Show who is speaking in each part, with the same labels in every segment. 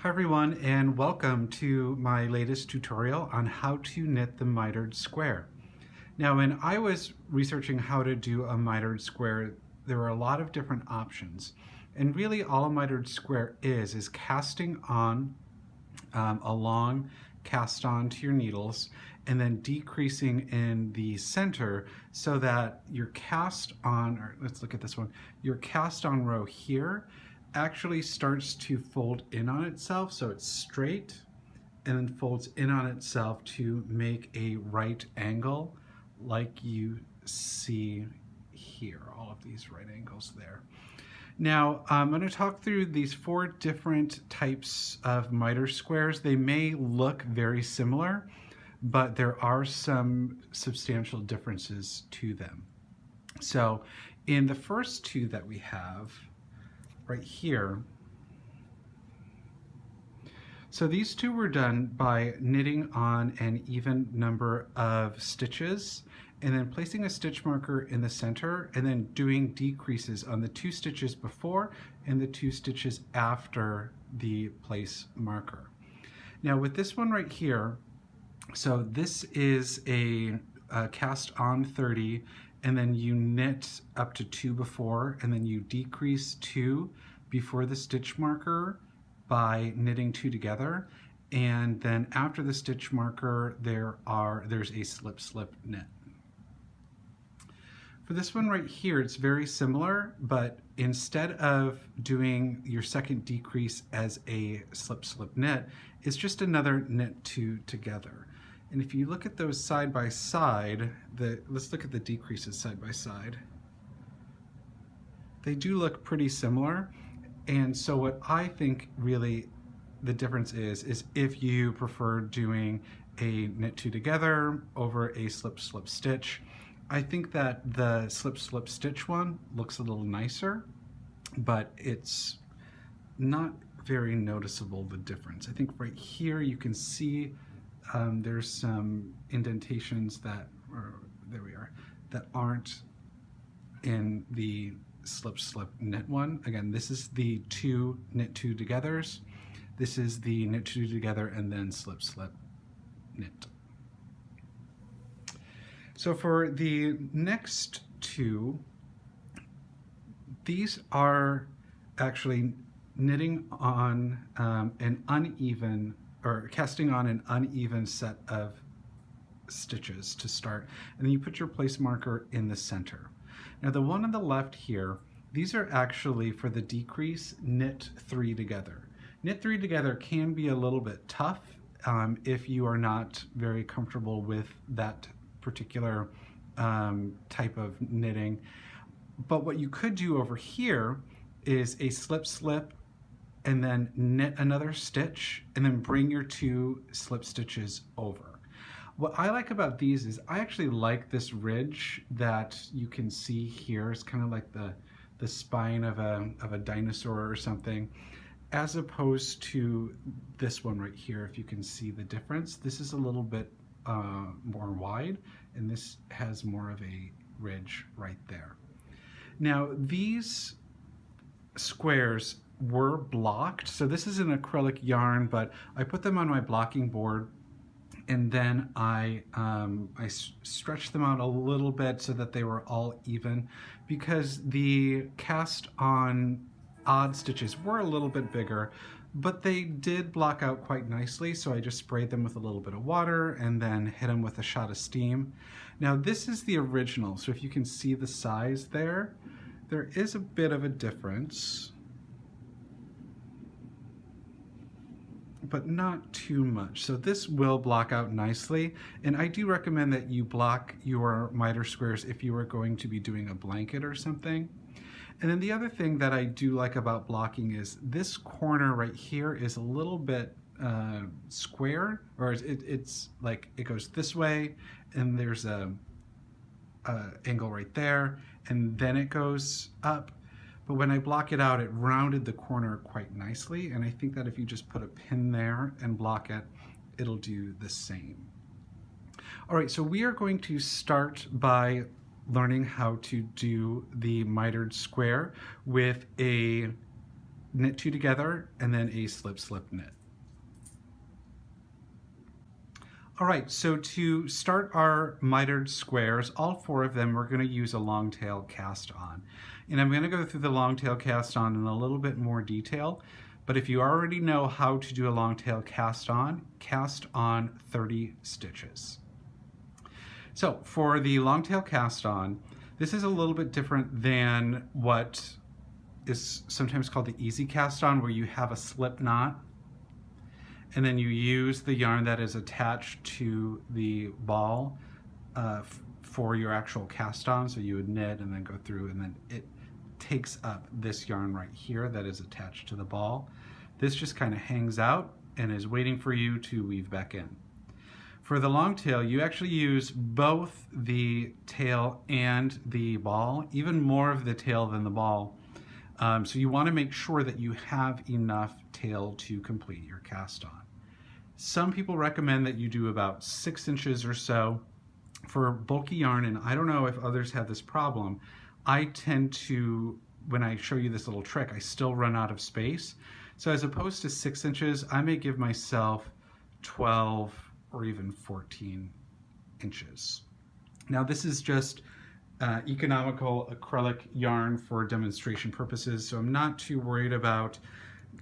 Speaker 1: Hi everyone, and welcome to my latest tutorial on how to knit the mitered square. Now, when I was researching how to do a mitered square, there were a lot of different options. And really all a mitered square is casting on a long cast on to your needles and then decreasing in the center so that your cast on, or let's look at this one, your cast on row here actually starts to fold in on itself, so it's straight and then folds in on itself to make a right angle like you see here, all of these right angles there. Now, I'm going to talk through these 4 different types of miter squares. They may look very similar, but there are some substantial differences to them. So in the first 2 that we have right here, so these 2 were done by knitting on an even number of stitches and then placing a stitch marker in the center and then doing decreases on the 2 stitches before and the 2 stitches after the place marker. Now with this one right here, so this is a cast on 30 and then you knit up to 2 before and then you decrease 2 before the stitch marker by knitting 2 together, and then after the stitch marker there's a slip knit. For this one right here, it's very similar, but instead of doing your second decrease as a slip knit, it's just another knit 2 together. And if you look at those side by side, let's look at the decreases side by side. They do look pretty similar. And so what I think really the difference is if you prefer doing a knit 2 together over a slip stitch. I think that the slip stitch one looks a little nicer, but it's not very noticeable, the difference. I think right here you can see there's some indentations that, there we are, that aren't in the slip knit one. Again, this is the 2 knit 2 togethers. This is the knit 2 together and then slip knit. So for the next 2, these are actually knitting on an uneven, or casting on an uneven set of stitches to start, and then you put your place marker in the center. Now the one on the left here, these are actually for the decrease knit 3 together. Knit 3 together can be a little bit tough if you are not very comfortable with that particular type of knitting. But what you could do over here is a slip and then knit another stitch and then bring your 2 slip stitches over. What I like about these is I actually like this ridge that you can see here. It's kind of like the spine of a dinosaur or something, as opposed to this one right here. If you can see the difference, this is a little bit more wide and this has more of a ridge right there. Now these squares were blocked, so this is an acrylic yarn, but I put them on my blocking board and then I stretched them out a little bit so that they were all even, because the cast on odd stitches were a little bit bigger, but they did block out quite nicely, so I just sprayed them with a little bit of water and then hit them with a shot of steam. Now this is the original, so if you can see the size there is a bit of a difference, but not too much. So this will block out nicely, and I do recommend that you block your miter squares if you are going to be doing a blanket or something. And then the other thing that I do like about blocking is this corner right here is a little bit square, or it's like it goes this way and there's a angle right there and then it goes up. But when I block it out, it rounded the corner quite nicely, and I think that if you just put a pin there and block it, it'll do the same. All right, so we are going to start by learning how to do the mitered square with a knit two together, and then a slip, slip, knit. All right, so to start our mitered squares, all four of them, we're going to use a longtail cast on. And I'm going to go through the longtail cast on in a little bit more detail, but if you already know how to do a longtail cast on 30 stitches. So for the longtail cast on, this is a little bit different than what is sometimes called the easy cast on, where you have a slip knot and then you use the yarn that is attached to the ball for your actual cast on. So you would knit and then go through, and then it takes up this yarn right here that is attached to the ball. This just kind of hangs out and is waiting for you to weave back in. For the long tail, you actually use both the tail and the ball, even more of the tail than the ball. So you want to make sure that you have enough tail to complete your cast on. Some people recommend that you do about 6 inches or so for bulky yarn, and I don't know if others have this problem. I tend to, when I show you this little trick, I still run out of space. So as opposed to 6 inches, I may give myself 12 or even 14 inches. Now this is just economical acrylic yarn for demonstration purposes, so I'm not too worried about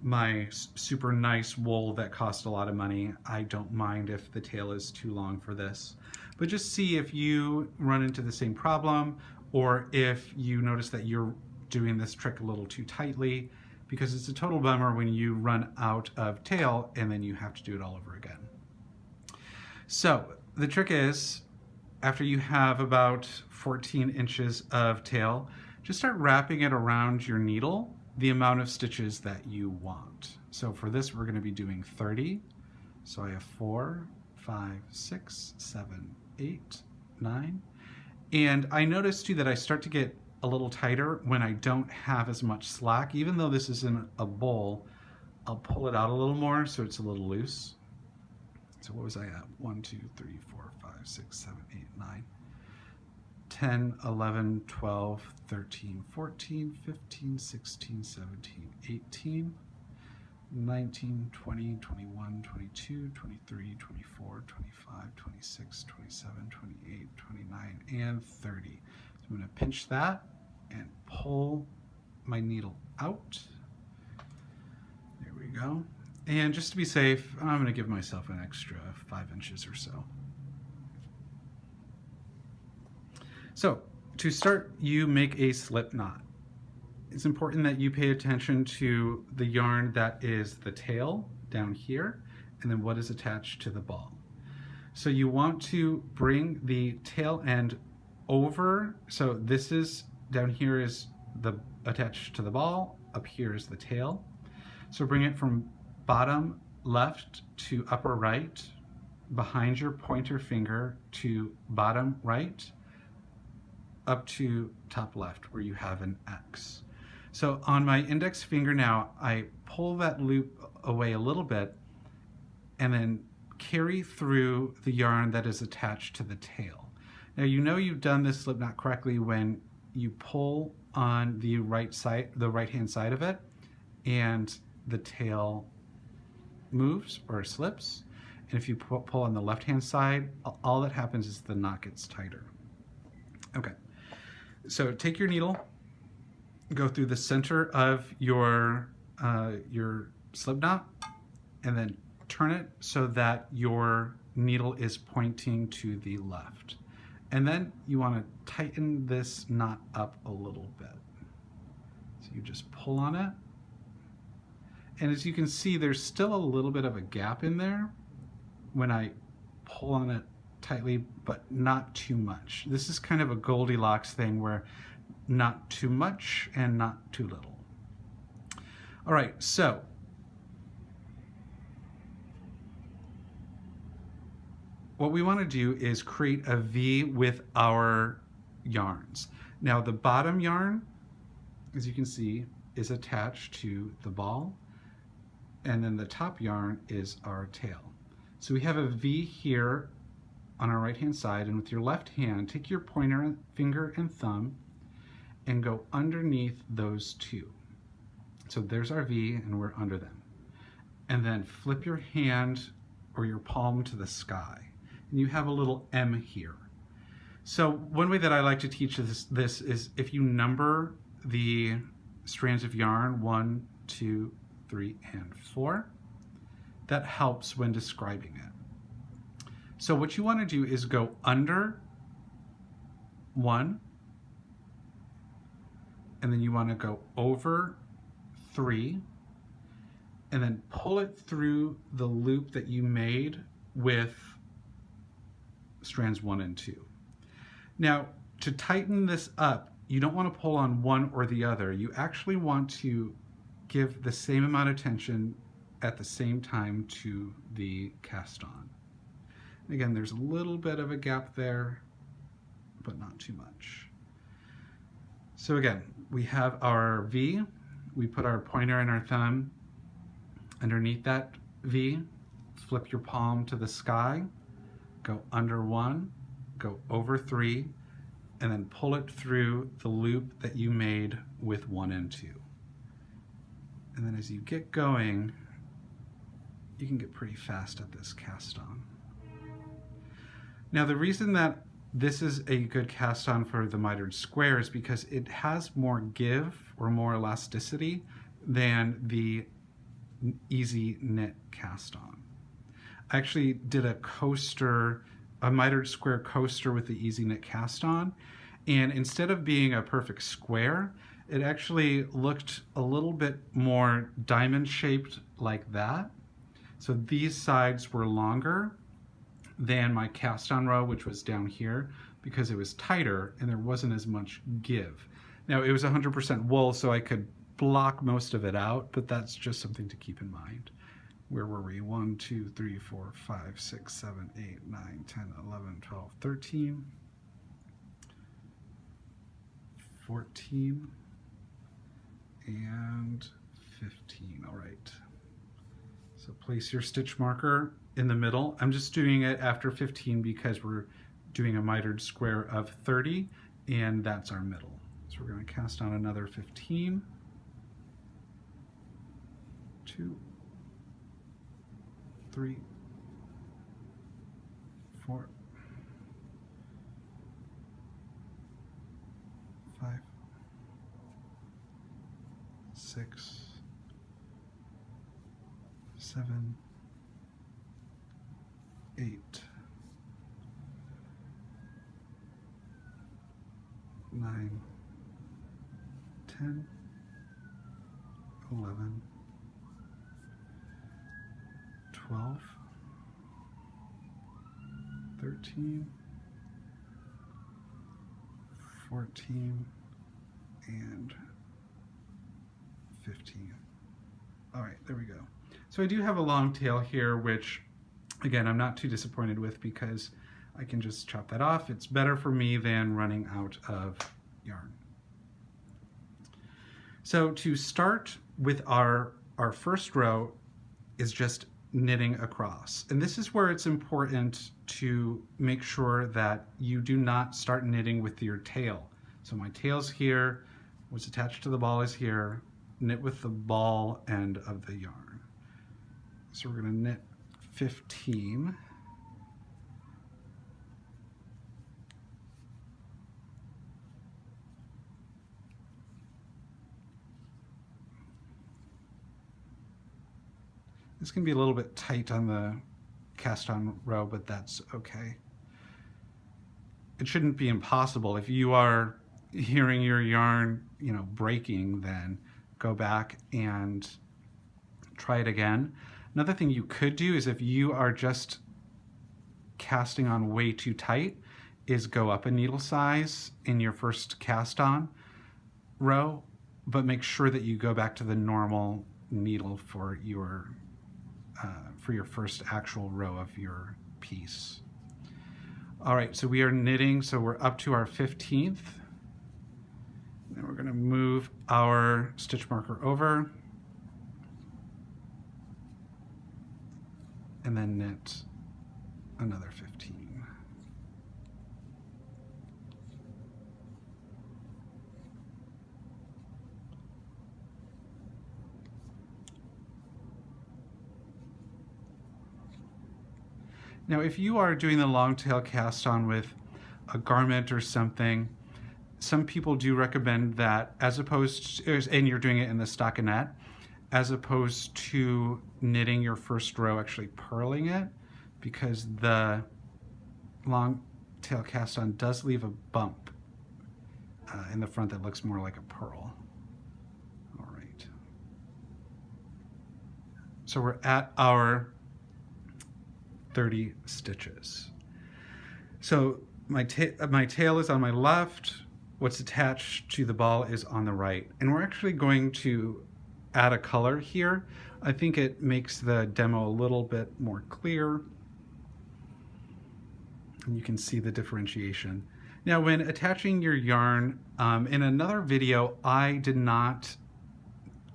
Speaker 1: my super nice wool that costs a lot of money. I don't mind if the tail is too long for this. But just see if you run into the same problem, or if you notice that you're doing this trick a little too tightly, because it's a total bummer when you run out of tail and then you have to do it all over again. So the trick is, after you have about 14 inches of tail, just start wrapping it around your needle the amount of stitches that you want. So for this, we're going to be doing 30. So I have 4, 5, 6, 7, 8, 9. And I notice too that I start to get a little tighter when I don't have as much slack. Even though this is in a bowl, I'll pull it out a little more so it's a little loose. So what was I at? 1, 2, 3, 4, 5, 6, 7, 8, 9. 10, 11, 12, 13, 14, 15, 16, 17, 18, 19, 20, 21, 22, 23, 24, 25, 26, 27, 28, 29, and 30. So I'm going to pinch that and pull my needle out. There we go. And just to be safe, I'm going to give myself an extra 5 inches or so. So to start, you make a slip knot. It's important that you pay attention to the yarn that is the tail down here, and then what is attached to the ball. So you want to bring the tail end over. So this is, down here is the attached to the ball, up here is the tail. So bring it from bottom left to upper right, behind your pointer finger to bottom right, up to top left where you have an X. So on my index finger now, I pull that loop away a little bit and then carry through the yarn that is attached to the tail. Now you know you've done this slip knot correctly when you pull on the right side, the right-hand side of it, and the tail moves or slips. And if you pull on the left-hand side, all that happens is the knot gets tighter. Okay. So take your needle, go through the center of your slip knot, and then turn it so that your needle is pointing to the left. And then you want to tighten this knot up a little bit. So you just pull on it. And as you can see, there's still a little bit of a gap in there when I pull on it tightly, but not too much. This is kind of a Goldilocks thing where not too much and not too little. All right, so what we want to do is create a V with our yarns. Now the bottom yarn, as you can see, is attached to the ball, and then the top yarn is our tail. So we have a V here on our right hand side, and with your left hand, take your pointer finger and thumb and go underneath those two. So there's our V and we're under them. And then flip your hand or your palm to the sky. And you have a little M here. So one way that I like to teach this is if you number the strands of yarn, 1, 2, 3, and 4, that helps when describing it. So what you want to do is go under 1, and then you want to go over 3, and then pull it through the loop that you made with strands 1 and 2. Now, to tighten this up, you don't want to pull on one or the other. You actually want to give the same amount of tension at the same time to the cast on. Again, there's a little bit of a gap there, but not too much. So again, we have our V. We put our pointer and our thumb underneath that V. Flip your palm to the sky. Go under 1, go over 3, and then pull it through the loop that you made with 1 and 2. And then as you get going, you can get pretty fast at this cast on. Now the reason that this is a good cast on for the mitered square is because it has more give or more elasticity than the easy knit cast on. I actually did a coaster, a mitered square coaster with the easy knit cast on, and instead of being a perfect square, it actually looked a little bit more diamond shaped like that. So these sides were longer than my cast on row, which was down here, because it was tighter and there wasn't as much give. Now it was 100% wool, so I could block most of it out, but that's just something to keep in mind. Where were we? 1, 2, 3, 4, 5, 6, 7, 8, 9, 10, 11, 12, 13, 14, and 15. All right. So place your stitch marker in the middle. I'm just doing it after 15 because we're doing a mitered square of 30, and that's our middle. So we're going to cast on another 15, 2, 3, 4, 5, 6, 7, 8, 9, 10, 11, 12, 13, 14, and 15. All right, there we go. So I do have a long tail here, which again, I'm not too disappointed with because I can just chop that off. It's better for me than running out of yarn. So to start with our first row is just knitting across. And this is where it's important to make sure that you do not start knitting with your tail. So my tail's here, what's attached to the ball is here, knit with the ball end of the yarn. So we're going to knit 15. This can be a little bit tight on the cast on row, but that's okay. It shouldn't be impossible. If you are hearing your yarn, breaking, then go back and try it again. Another thing you could do is if you are just casting on way too tight, is go up a needle size in your first cast on row, but make sure that you go back to the normal needle for your first actual row of your piece. All right, so we are knitting, so we're up to our 15th. Then we're going to move our stitch marker over and then knit another 15. Now, if you are doing the Longtail cast on with a garment or something, some people do recommend that as opposed to, and you're doing it in the stockinette, as opposed to knitting your first row, actually purling it, because the Longtail cast on does leave a bump in the front that looks more like a purl. All right. So we're at our 30 stitches. So my tail is on my left, what's attached to the ball is on the right. And we're actually going to add a color here. I think it makes the demo a little bit more clear. And you can see the differentiation. Now, when attaching your yarn, in another video, I did not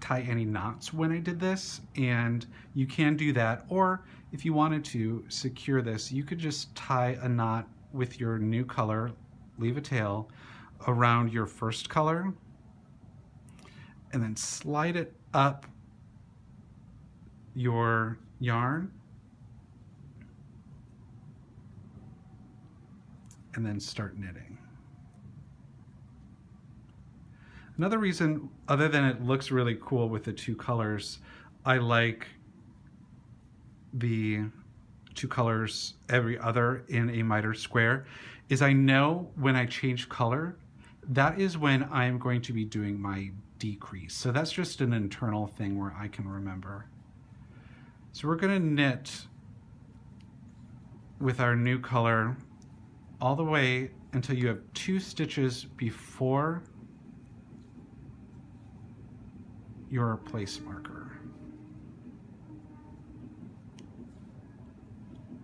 Speaker 1: tie any knots when I did this, and you can do that. Or if you wanted to secure this, you could just tie a knot with your new color, leave a tail, around your first color, and then slide it up your yarn, and then start knitting. Another reason, other than it looks really cool with the two colors, I like the two colors every other in a mitered square, is I know when I change color, that is when I'm going to be doing my decrease. So that's just an internal thing where I can remember. So we're going to knit with our new color all the way until you have 2 stitches before your place marker,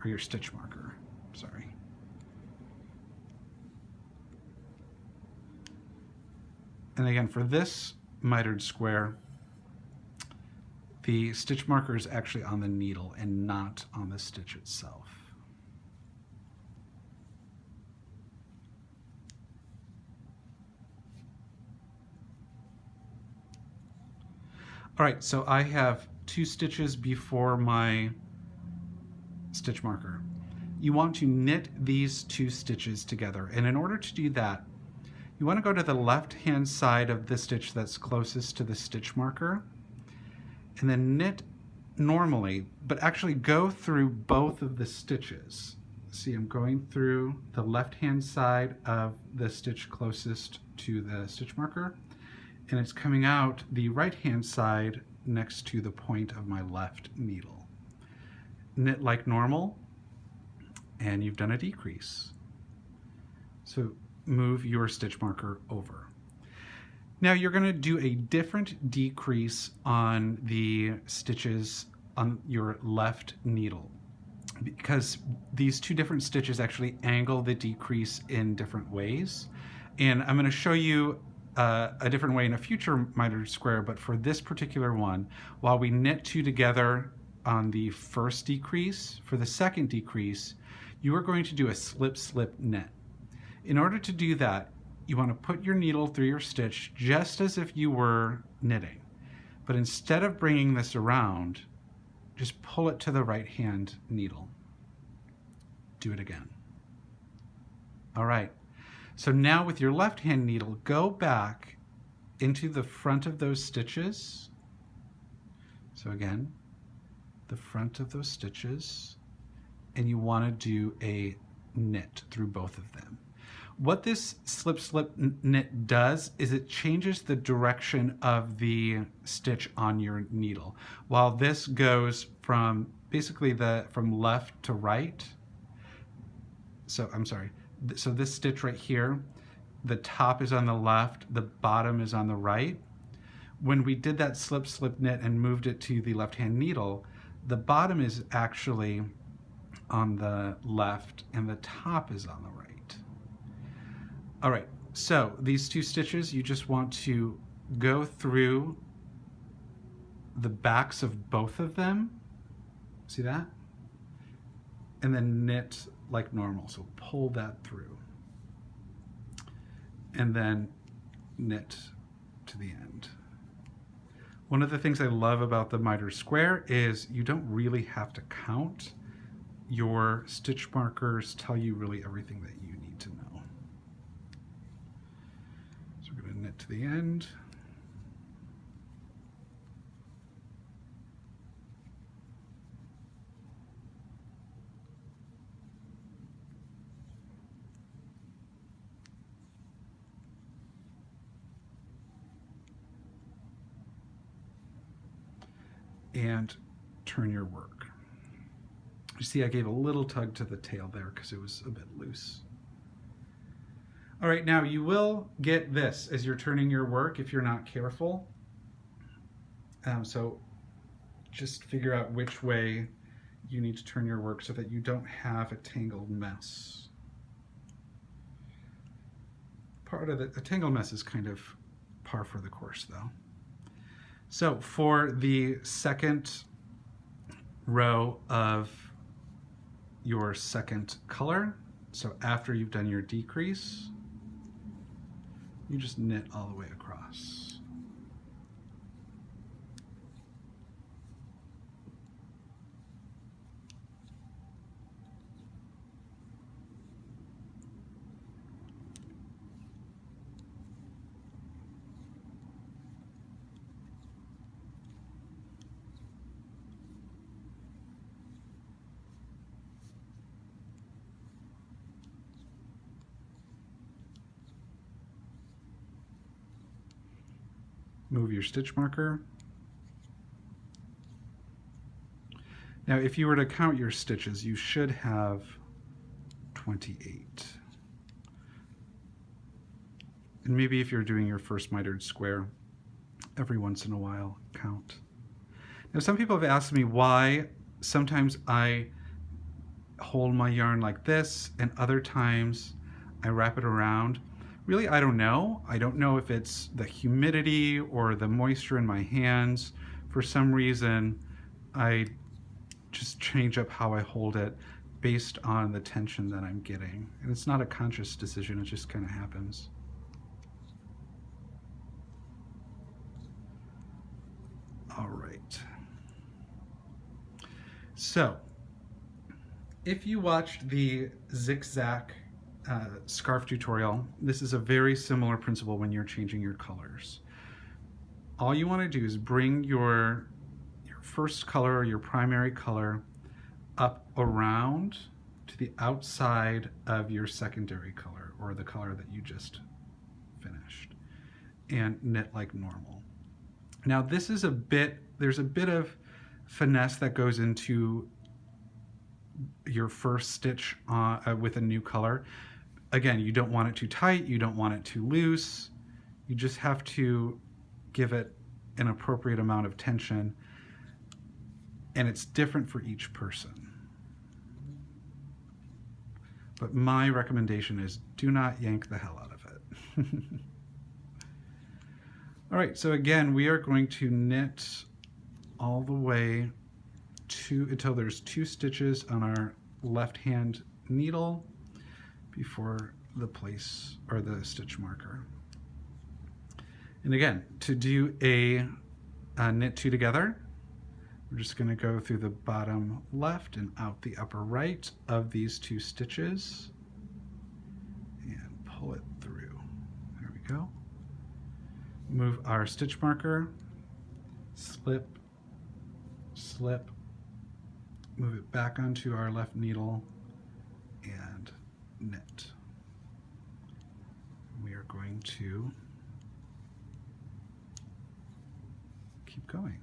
Speaker 1: or your stitch marker, sorry. And again, for this mitered square, the stitch marker is actually on the needle and not on the stitch itself. All right, so I have 2 stitches before my stitch marker. You want to knit these 2 stitches together, and in order to do that, you want to go to the left-hand side of the stitch that's closest to the stitch marker, and then knit normally, but actually go through both of the stitches. See, I'm going through the left-hand side of the stitch closest to the stitch marker, and it's coming out the right-hand side next to the point of my left needle. Knit like normal, and you've done a decrease. So move your stitch marker over. Now you're going to do a different decrease on the stitches on your left needle, because these 2 different stitches actually angle the decrease in different ways. And I'm going to show you a different way in a future mitered square, but for this particular one, while we knit 2 together on the first decrease, for the second decrease, you are going to do a slip-slip knit. In order to do that, you want to put your needle through your stitch just as if you were knitting. But instead of bringing this around, just pull it to the right-hand needle. Do it again. All right. So now with your left-hand needle, go back into the front of those stitches. So again, the front of those stitches, and you want to do a knit through both of them. What this slip-slip knit does is it changes the direction of the stitch on your needle. While this goes from basically from left to right, so this stitch right here, the top is on the left, the bottom is on the right. When we did that slip-slip knit and moved it to the left-hand needle, the bottom is actually on the left and the top is on the right. All right, so these 2 stitches, you just want to go through the backs of both of them. See that? And then knit like normal. So pull that through. And then knit to the end. One of the things I love about the mitered square is you don't really have to count. your stitch markers tell you really everything that you need to know. So we're going to knit to the end. And turn your work. You see I gave a little tug to the tail there because it was a bit loose. All right, now you will get this as you're turning your work if you're not careful. So just figure out which way you need to turn your work so that you don't have a tangled mess. Part of a tangled mess is kind of par for the course though. So for the second row of your second color, so after you've done your decrease, you just knit all the way across. Move your stitch marker. Now, if you were to count your stitches, you should have 28. And maybe if you're doing your first mitered square, every once in a while, count. Now, some people have asked me why sometimes I hold my yarn like this and other times I wrap it around. Really, I don't know. I don't know if it's the humidity or the moisture in my hands. For some reason, I just change up how I hold it based on the tension that I'm getting. And it's not a conscious decision, it just kind of happens. All right. So, if you watched the zigzag scarf tutorial, this is a very similar principle when you're changing your colors. All you want to do is bring your first color or your primary color up around to the outside of your secondary color or the color that you just finished and knit like normal. Now this is there's a bit of finesse that goes into your first stitch with a new color. Again, you don't want it too tight, you don't want it too loose. You just have to give it an appropriate amount of tension, and it's different for each person. But my recommendation is do not yank the hell out of it. All right, so again, we are going to knit all the way until there's 2 stitches on our left hand needle before the place or the stitch marker. And again, to do a knit 2 together, we're just going to go through the bottom left and out the upper right of these 2 stitches and pull it through. There we go. Move our stitch marker, slip, slip, move it back onto our left needle and knit. We are going to keep going.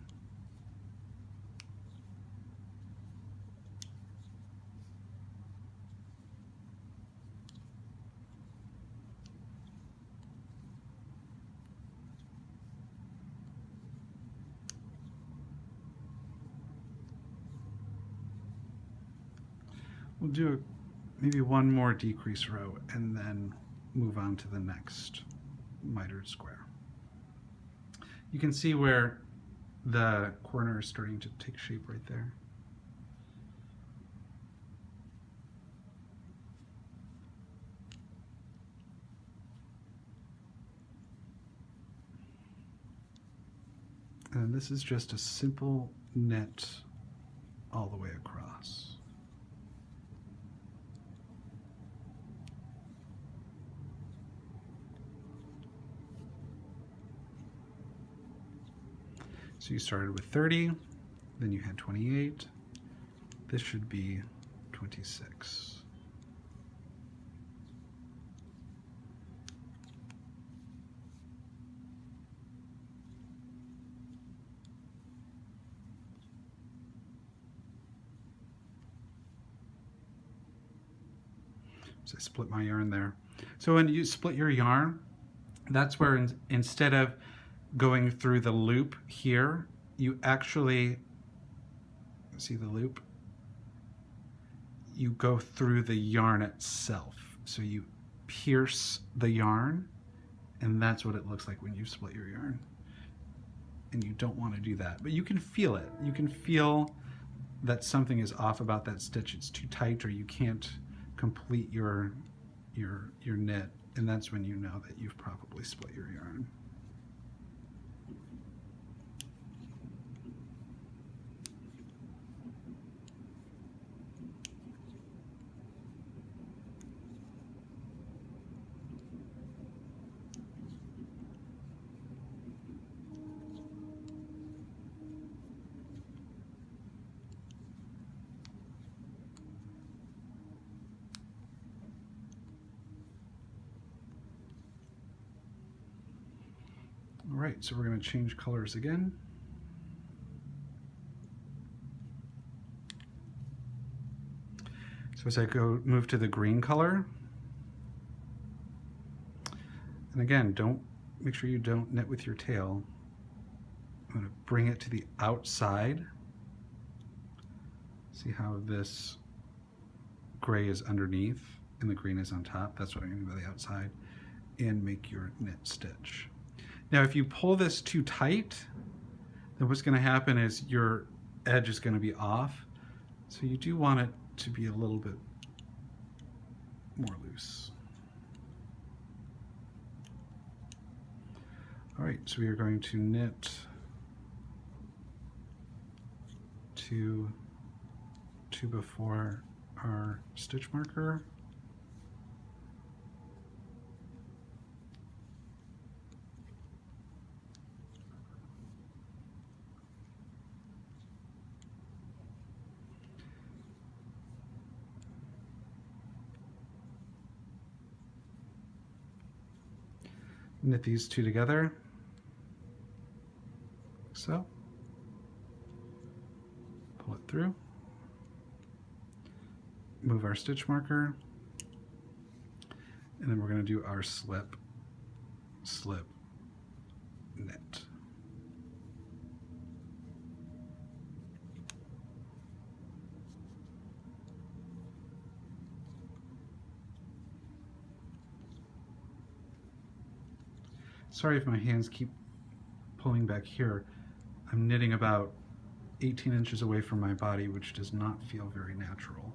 Speaker 1: We'll do maybe one more decrease row and then move on to the next mitered square. You can see where the corner is starting to take shape right there. And this is just a simple knit all the way across. So you started with 30, then you had 28. This should be 26. So I split my yarn there. So when you split your yarn, that's where instead of going through the loop here, you actually, see the loop? You go through the yarn itself. So you pierce the yarn, and that's what it looks like when you split your yarn. And you don't want to do that, but you can feel it. You can feel that something is off about that stitch. It's too tight, or you can't complete your knit, and that's when you know that you've probably split your yarn. All right, so we're going to change colors again. So as I move to the green color, and again, make sure you don't knit with your tail. I'm going to bring it to the outside. See how this gray is underneath and the green is on top? That's what I mean by the outside. And make your knit stitch. Now, if you pull this too tight, then what's going to happen is your edge is going to be off. So you do want it to be a little bit more loose. All right, so we are going to knit two before our stitch marker. Knit these two together, like so. Pull it through. Move our stitch marker, and then we're going to do our slip, slip, knit. Sorry if my hands keep pulling back here. I'm knitting about 18 inches away from my body, which does not feel very natural.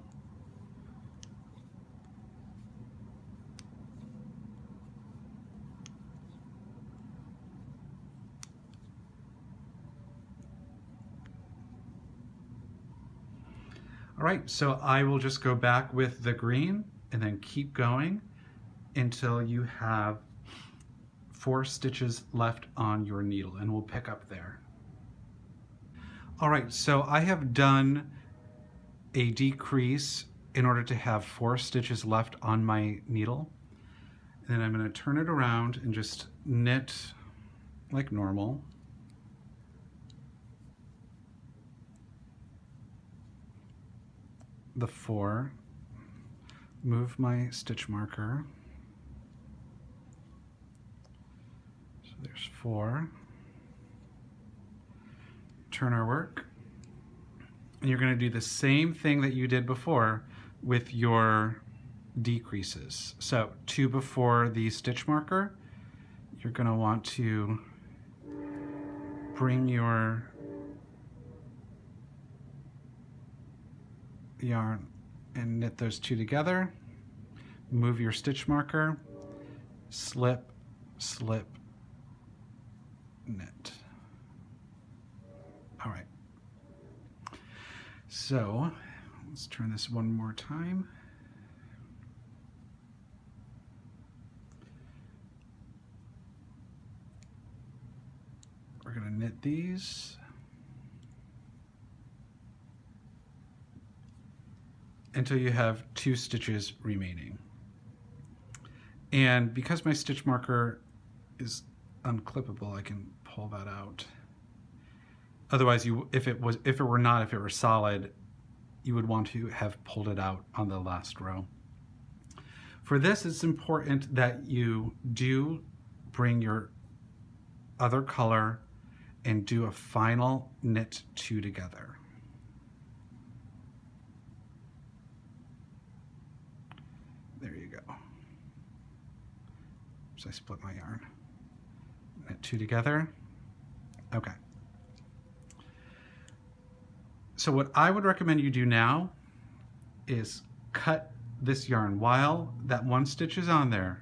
Speaker 1: All right, so I will just go back with the green and then keep going until you have 4 stitches left on your needle, and we'll pick up there. All right, so I have done a decrease in order to have 4 stitches left on my needle. And then I'm going to turn it around and just knit like normal. The 4, move my stitch marker. So there's 4. Turn our work. And you're going to do the same thing that you did before with your decreases. So 2 before the stitch marker, you're going to want to bring your yarn and knit those 2 together. Move your stitch marker, slip, slip, knit. All right. So let's turn this one more time. We're going to knit these. until you have 2 stitches remaining. And because my stitch marker is unclippable, I can pull that out. Otherwise, if it were solid, you would want to have pulled it out on the last row. For this, it's important that you do bring your other color and do a final knit 2 together. There you go. So I split my yarn. Knit 2 together. Okay. So what I would recommend you do now is cut this yarn while that 1 stitch is on there.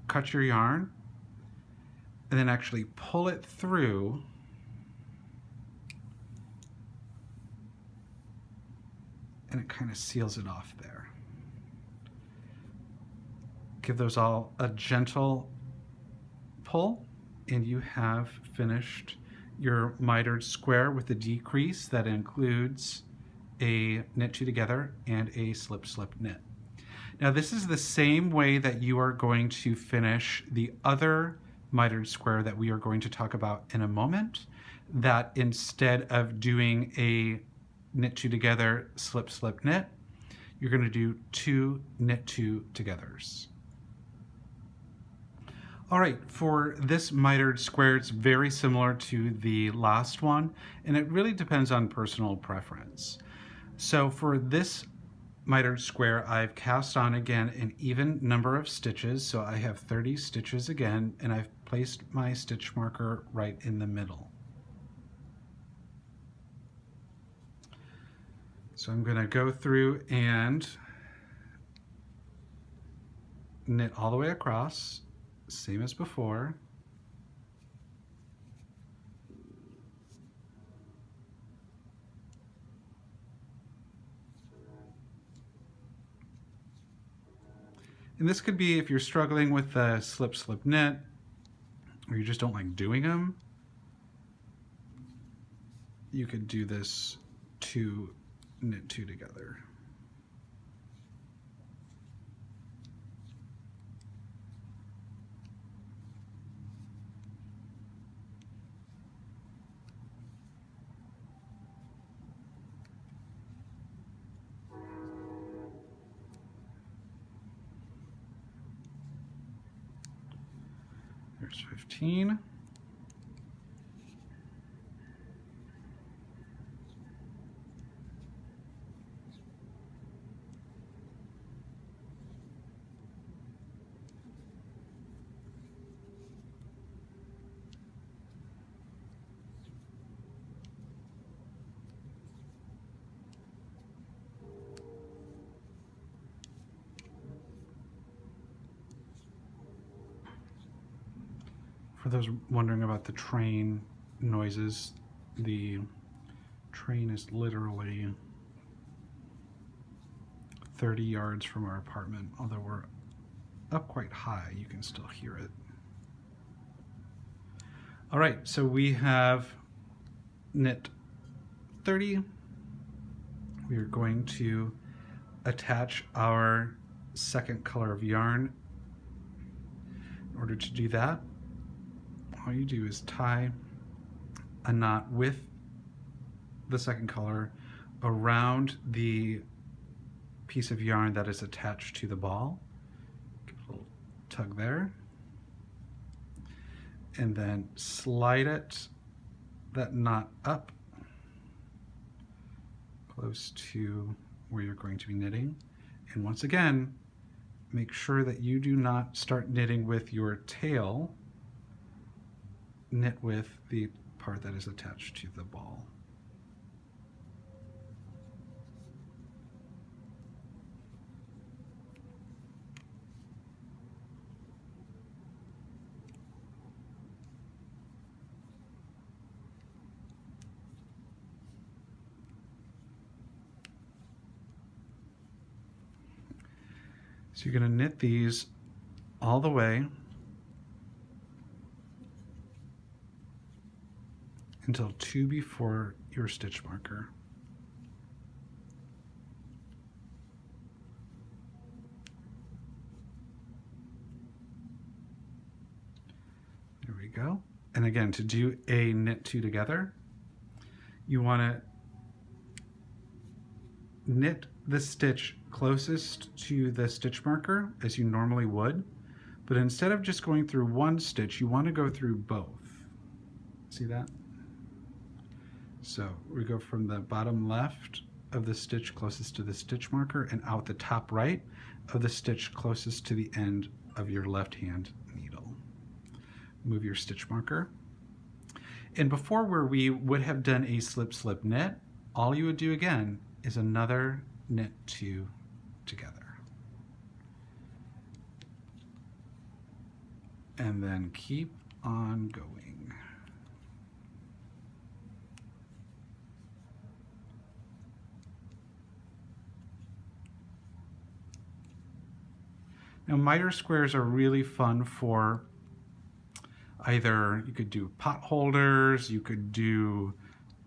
Speaker 1: Cut your yarn and then actually pull it through and it kind of seals it off there. Give those all a gentle pull and you have finished your mitered square with a decrease that includes a knit 2 together and a slip slip knit. Now this is the same way that you are going to finish the other mitered square that we are going to talk about in a moment, that instead of doing a knit 2 together, slip slip knit, you're going to do 2 knit 2 togethers. All right, for this mitered square, it's very similar to the last one, and it really depends on personal preference. So for this mitered square, I've cast on again an even number of stitches, so I have 30 stitches again, and I've placed my stitch marker right in the middle. So I'm going to go through and knit all the way across, same as before. And this could be if you're struggling with the slip slip knit, or you just don't like doing them, you could do this 2 knit 2 together. There's 15. For those wondering about the train noises, the train is literally 30 yards from our apartment. Although we're up quite high, you can still hear it. All right, so we have knit 30. We are going to attach our second color of yarn. In order to do that, all you do is tie a knot with the second color around the piece of yarn that is attached to the ball. Give a little tug there. And then slide that knot up close to where you're going to be knitting. And once again, make sure that you do not start knitting with your tail. Knit with the part that is attached to the ball. So you're going to knit these all the way until 2 before your stitch marker. we go. And again, to do a knit two together, you want to knit the stitch closest to the stitch marker as you normally would, but instead of just going through one stitch, you want to go through both. See that? So we go from the bottom left of the stitch closest to the stitch marker and out the top right of the stitch closest to the end of your left hand needle. Move your stitch marker. And before, where we would have done a slip slip knit, all you would do again is another knit two together. And then keep on going. Now, miter squares are really fun for either, you could do pot holders, you could do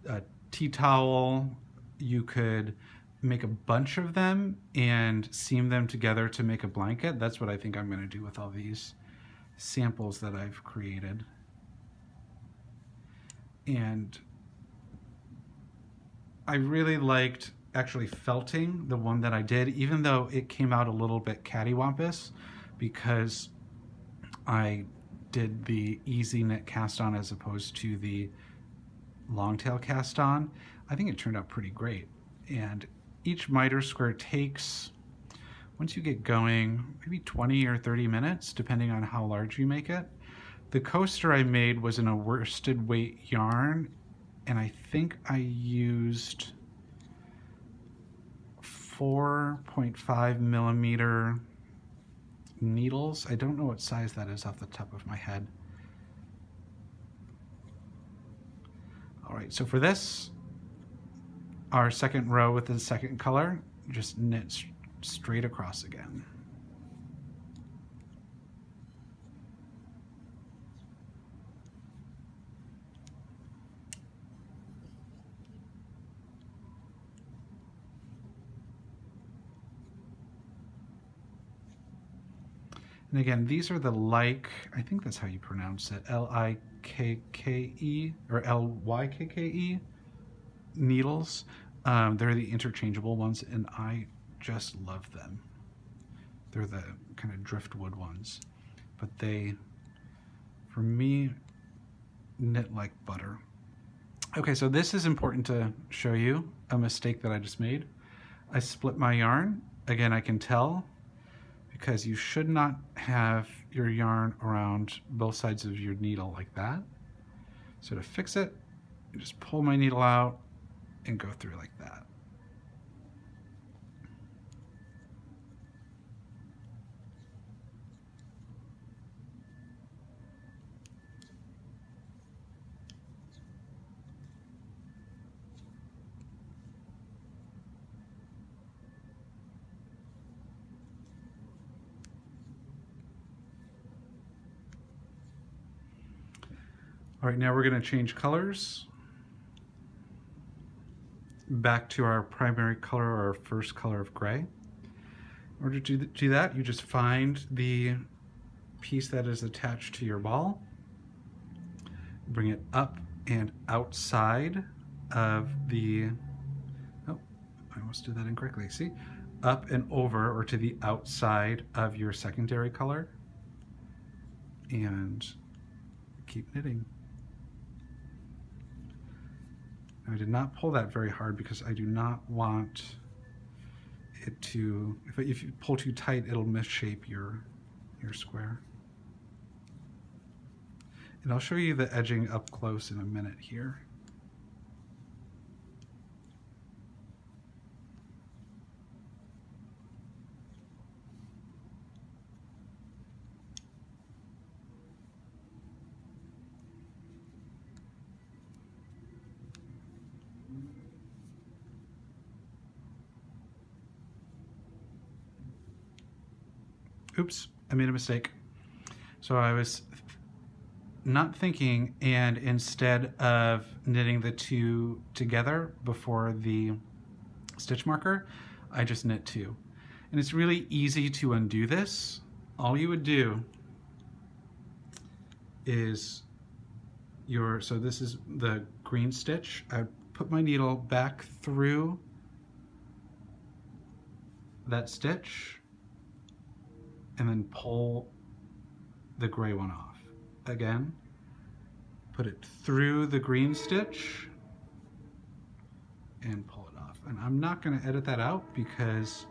Speaker 1: a tea towel, you could make a bunch of them and seam them together to make a blanket. That's what I think I'm going to do with all these samples that I've created. And I really liked actually felting the one that I did, even though it came out a little bit cattywampus, because I did the easy knit cast on as opposed to the Longtail cast on. I think it turned out pretty great. And each miter square takes, once you get going, maybe 20 or 30 minutes, depending on how large you make it. The coaster I made was in a worsted weight yarn, and I think I used 4.5 millimeter needles. I don't know what size that is off the top of my head. All right, so for this, our second row with the second color, just knit straight across again. And again, these are the I think that's how you pronounce it, L-I-K-K-E or L-Y-K-K-E needles. They're the interchangeable ones, and I just love them. They're the kind of driftwood ones, but they, for me, knit like butter. Okay, so this is important to show you a mistake that I just made. I split my yarn. Again, I can tell, because you should not have your yarn around both sides of your needle like that. So to fix it, you just pull my needle out and go through like that. All right, now we're going to change colors back to our primary color, or our first color of gray. In order to do that, you just find the piece that is attached to your ball, bring it up and outside of the, oh, I almost did that incorrectly, see? Up and over, or to the outside of your secondary color, and keep knitting. I did not pull that very hard because I do not want it to, if you pull too tight, it'll misshape your square. And I'll show you the edging up close in a minute here. Oops, I made a mistake. So I was not thinking, and instead of knitting the two together before the stitch marker, I just knit two. And it's really easy to undo this. All you would do is so this is the green stitch. I put my needle back through that stitch and then pull the gray one off. Again, put it through the green stitch and pull it off. And I'm not going to edit that out because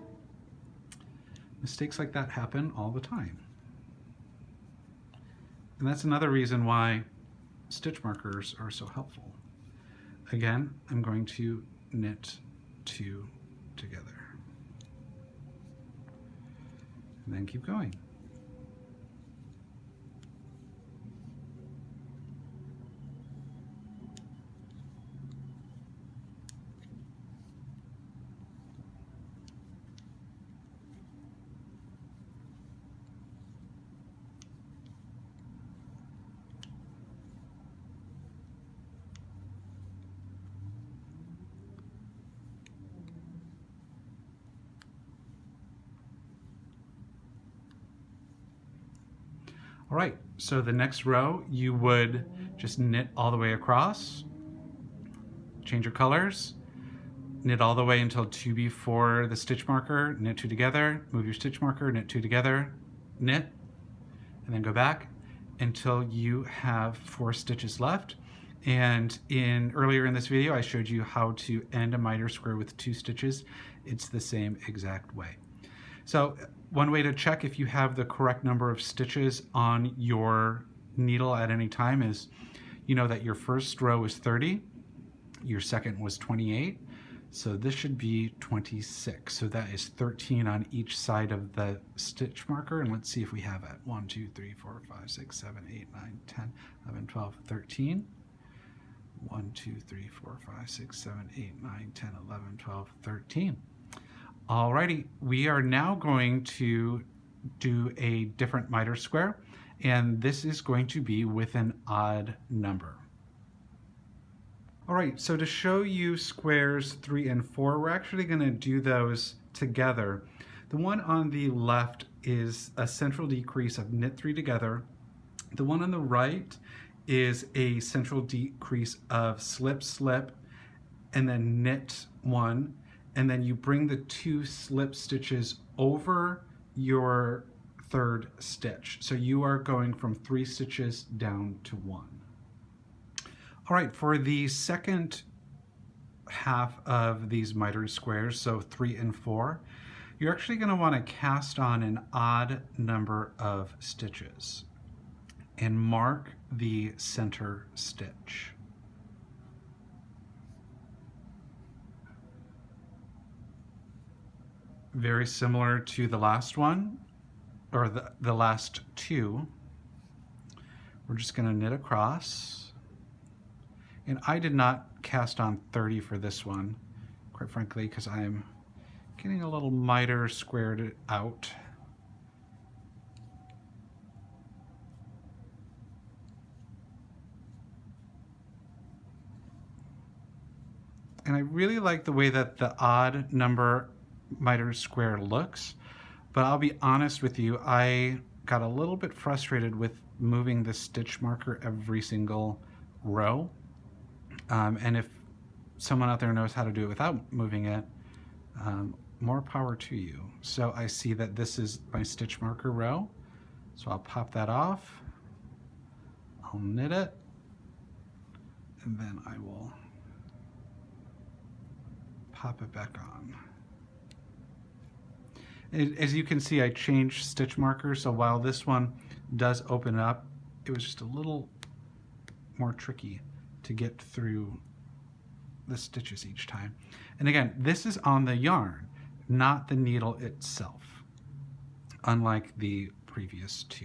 Speaker 1: mistakes like that happen all the time. And that's another reason why stitch markers are so helpful. Again, I'm going to knit 2 together. And then keep going. All right, so the next row you would just knit all the way across, change your colors, knit all the way until 2 before the stitch marker, knit 2 together, move your stitch marker, knit 2 together, knit, and then go back until you have 4 stitches left. And earlier in this video, I showed you how to end a mitered square with 2 stitches. It's the same exact way. So one way to check if you have the correct number of stitches on your needle at any time is, you know that your first row is 30, your second was 28, so this should be 26. So that is 13 on each side of the stitch marker, and let's see if we have it. 1, 2, 3, 4, 5, 6, 7, 8, 9, 10, 11, 12, 13. 1, 2, 3, 4, 5, 6, 7, 8, 9, 10, 11, 12, 13. Alrighty, we are now going to do a different mitered square, and this is going to be with an odd number. Alright, so to show you squares 3 and 4, we're actually going to do those together. The one on the left is a central decrease of knit 3 together. The one on the right is a central decrease of slip, slip, and then knit 1. And then you bring the 2 slip stitches over your 3rd stitch. So you are going from 3 stitches down to 1. All right, for the second half of these mitered squares, so 3 and 4, you're actually going to want to cast on an odd number of stitches and mark the center stitch. Very similar to the last one, or the last 2. We're just going to knit across. And I did not cast on 30 for this one, quite frankly, because I'm getting a little mitered squared out. And I really like the way that the odd number mitered square looks, but I'll be honest with you, I got a little bit frustrated with moving the stitch marker every single row. And if someone out there knows how to do it without moving it, more power to you. So I see that this is my stitch marker row, so I'll pop that off, I'll knit it, and then I will pop it back on. As you can see, I changed stitch marker, so while this one does open up, it was just a little more tricky to get through the stitches each time. And again, this is on the yarn, not the needle itself, unlike the previous 2.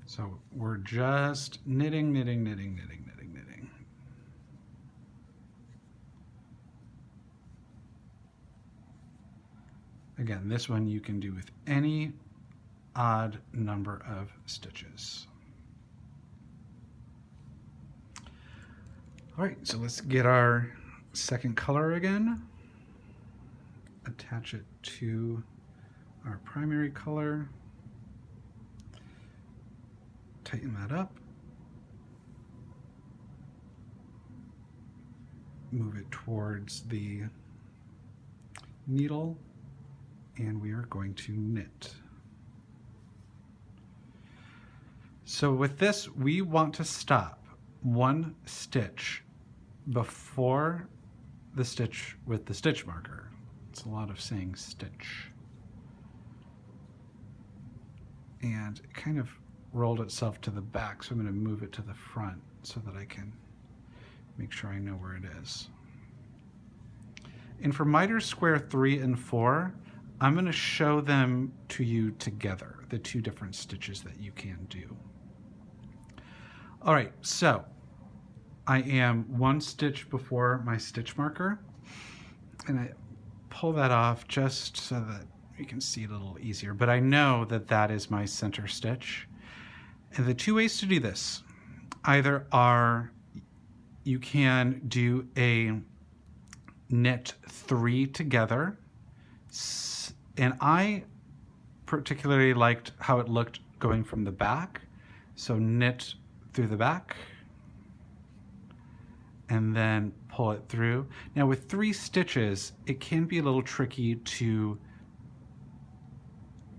Speaker 1: So we're just knitting, knitting, knitting, knitting, knitting, knitting. Again, this one you can do with any odd number of stitches. All right, so let's get our second color again. attach it to our primary color, tighten that up, move it towards the needle, and we are going to knit. So with this, we want to stop one stitch before the stitch with the stitch marker. It's a lot of saying stitch. And it kind of rolled itself to the back, so I'm going to move it to the front so that I can make sure I know where it is. And for Mitered Square 3 and 4, I'm going to show them to you together, the two different stitches that you can do. All right, so I am one stitch before my stitch marker, and I pull that off just so that you can see it a little easier, but I know that that is my center stitch. And the two ways to do this either are you can do a knit 3 together, and I particularly liked how it looked going from the back, so knit through the back and then pull it through. Now with 3 stitches, it can be a little tricky to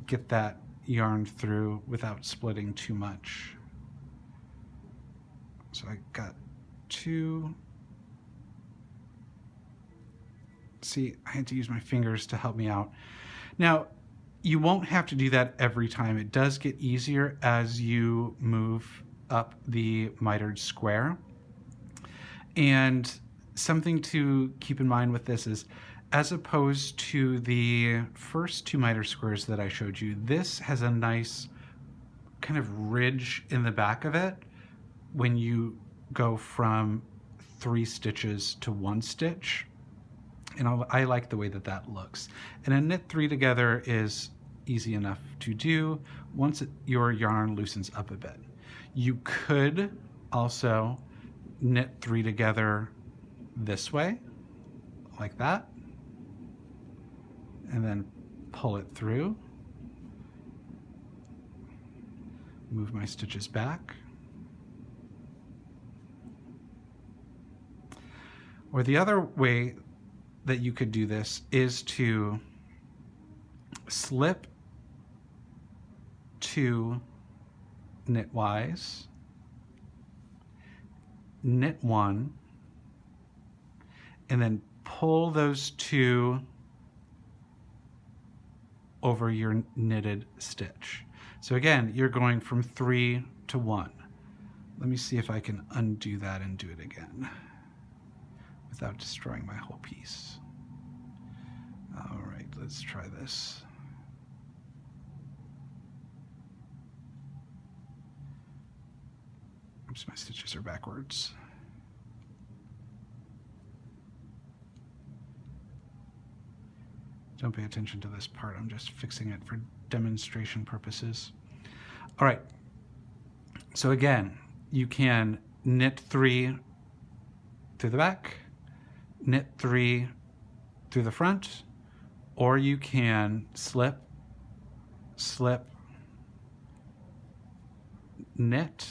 Speaker 1: get that yarn through without splitting too much. So I got 2. See, I had to use my fingers to help me out. Now, you won't have to do that every time. It does get easier as you move up the mitered square. And something to keep in mind with this is, as opposed to the first 2 mitered squares that I showed you, this has a nice kind of ridge in the back of it when you go from 3 stitches to 1 stitch. And I like the way that that looks. And a knit 3 together is easy enough to do once your yarn loosens up a bit. You could also knit 3 together this way, like that, and then pull it through. Move my stitches back. Or the other way that you could do this is to slip 2 knitwise, knit 1, and then pull those 2 over your knitted stitch. So again, you're going from 3 to 1. Let me see if I can undo that and do it again without destroying my whole piece. All right, let's try this. Oops, my stitches are backwards. Don't pay attention to this part. I'm just fixing it for demonstration purposes. All right. So again, you can knit 3 through the back, knit 3 through the front, or you can slip, slip, knit,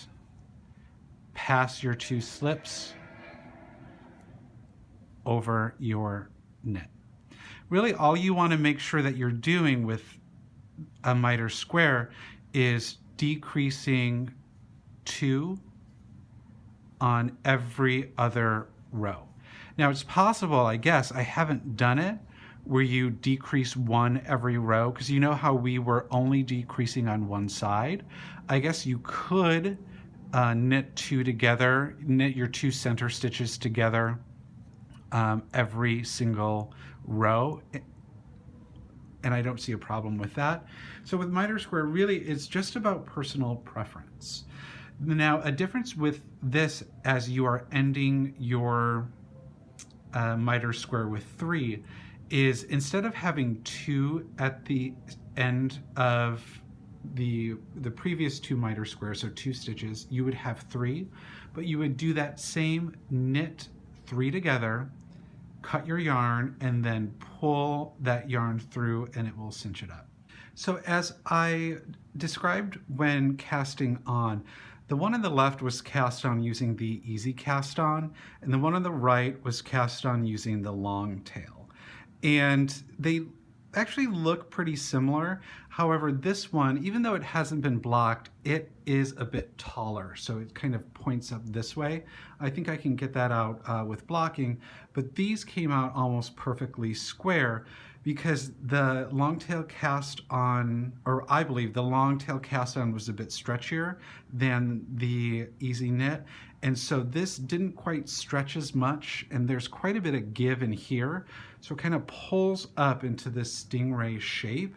Speaker 1: pass your 2 slips over your knit. Really, all you want to make sure that you're doing with a mitered square is decreasing 2 on every other row. Now, it's possible, I guess, I haven't done it, where you decrease 1 every row, because you know how we were only decreasing on one side. I guess you could knit 2 together, knit your 2 center stitches together every single row, and I don't see a problem with that. So with mitered square, really it's just about personal preference. Now, a difference with this as you are ending your mitered square with 3 is, instead of having 2 at the end of the previous 2 mitered squares, so 2 stitches, you would have 3, but you would do that same knit 3 together, cut your yarn and then pull that yarn through and it will cinch it up. So as I described when casting on, the one on the left was cast on using the easy cast on, and the one on the right was cast on using the Longtail. And they actually look pretty similar. However, this one, even though it hasn't been blocked, it is a bit taller, so it kind of points up this way. I think I can get that out with blocking, but these came out almost perfectly square because the Longtail cast on, or I believe the Longtail cast on was a bit stretchier than the easy knit, and so this didn't quite stretch as much, and there's quite a bit of give in here, so it kind of pulls up into this stingray shape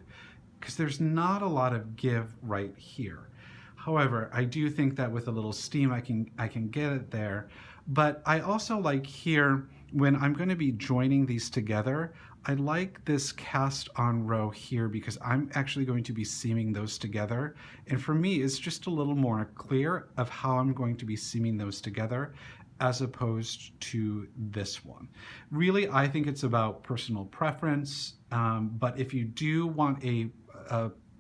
Speaker 1: because there's not a lot of give right here. However, I do think that with a little steam I can get it there, but I also like here when I'm going to be joining these together, I like this cast on row here because I'm actually going to be seaming those together. And for me, it's just a little more clear of how I'm going to be seaming those together as opposed to this one. Really, I think it's about personal preference, but if you do want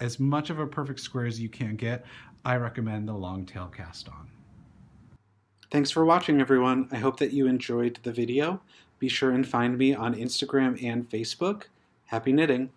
Speaker 1: as much of a perfect square as you can get, I recommend the Longtail cast on. Thanks for watching, everyone. I hope that you enjoyed the video. Be sure and find me on Instagram and Facebook. Happy knitting!